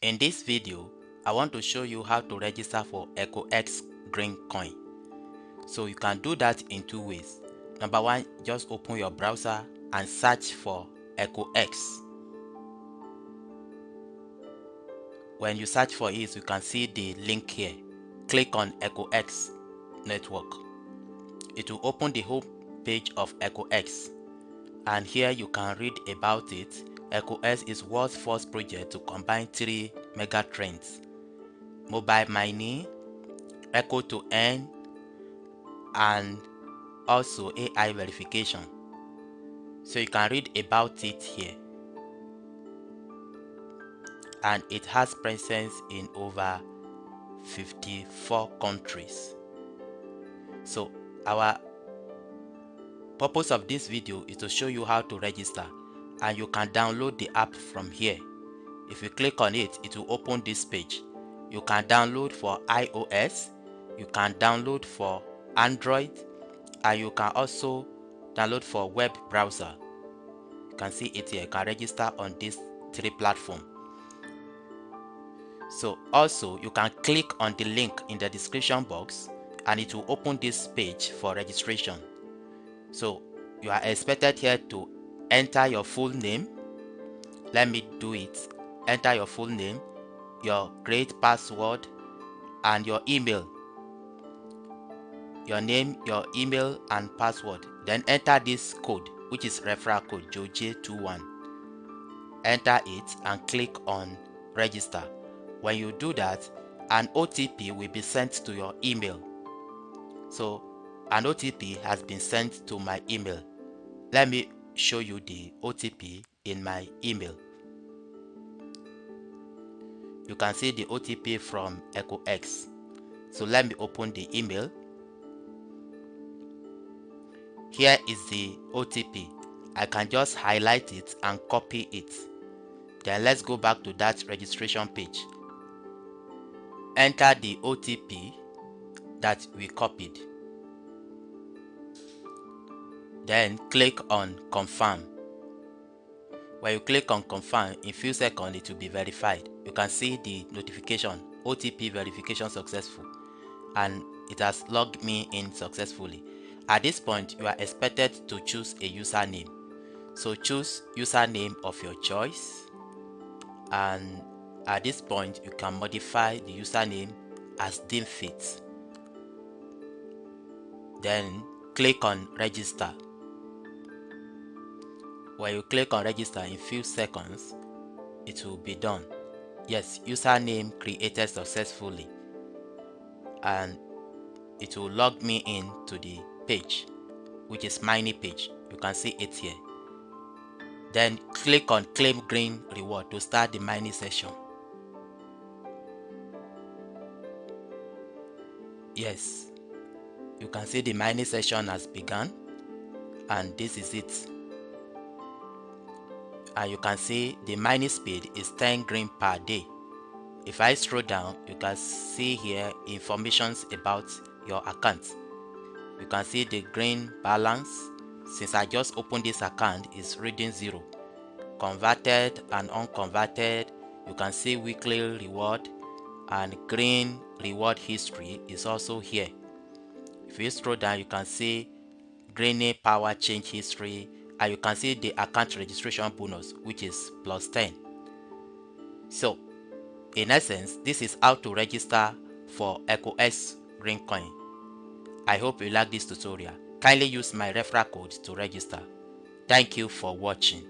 In this video, I want to show you how to register for ECOX Green coin. So you can do that in two ways. Number one, just open your browser and search for ECOX. When you search for it, you can see the link here. Click on ECOX network. It will open the home page of ECOX, and here you can read about it. ECOX is world's first project to combine three mega trends: mobile mining, echo to earn, and also AI verification. So you can read about it here, and it has presence in over 54 countries. So our purpose of this video is to show you how to register, and you can download the app from here. If you click on it, it will open this page. You can download for iOS, you can download for Android, and you can also download for web browser. You can see it here. You can register on these three platforms. So also you can click on the link in the description box, and it will open this page for registration. So you are expected here to enter your full name. Let me do it. Enter your full name, your great password, and your email. Your name, your email, and password. Then enter this code, which is referral code JOJ21. Enter it and click on register. When you do that, an OTP will be sent to your email. So an OTP has been sent to my email. Let me show you the OTP in my email. You can see the OTP from ECOX. So let me open the email. Here is the OTP. I can just highlight it and copy it. Then let's go back to that registration page. Enter the OTP that we copied. Then click on confirm. When you click on confirm, in few seconds it will be verified. You can see the notification, OTP verification successful, and it has logged me in successfully. At this point, you are expected to choose a username. So choose username of your choice, and at this point you can modify the username as deemed fit. Then click on register. When you click on register, in few seconds it will be done. Yes, username created successfully, and it will log me in to the page, which is mining page. You can see it here. Then click on claim green reward to start the mining session. Yes, you can see the mining session has begun, and this is it. And you can see the mining speed is 10 green per day. If I scroll down, you can see here informations about your account. You can see the green balance. Since I just opened this account, is reading 0. Converted and unconverted. You can see weekly reward, and green reward history is also here. If you scroll down, you can see green power change history, and you can see the account registration bonus, which is +10. So in essence, this is how to register for ECOX Green coin. I hope you like this tutorial. Kindly use my referral code to register. Thank you for watching.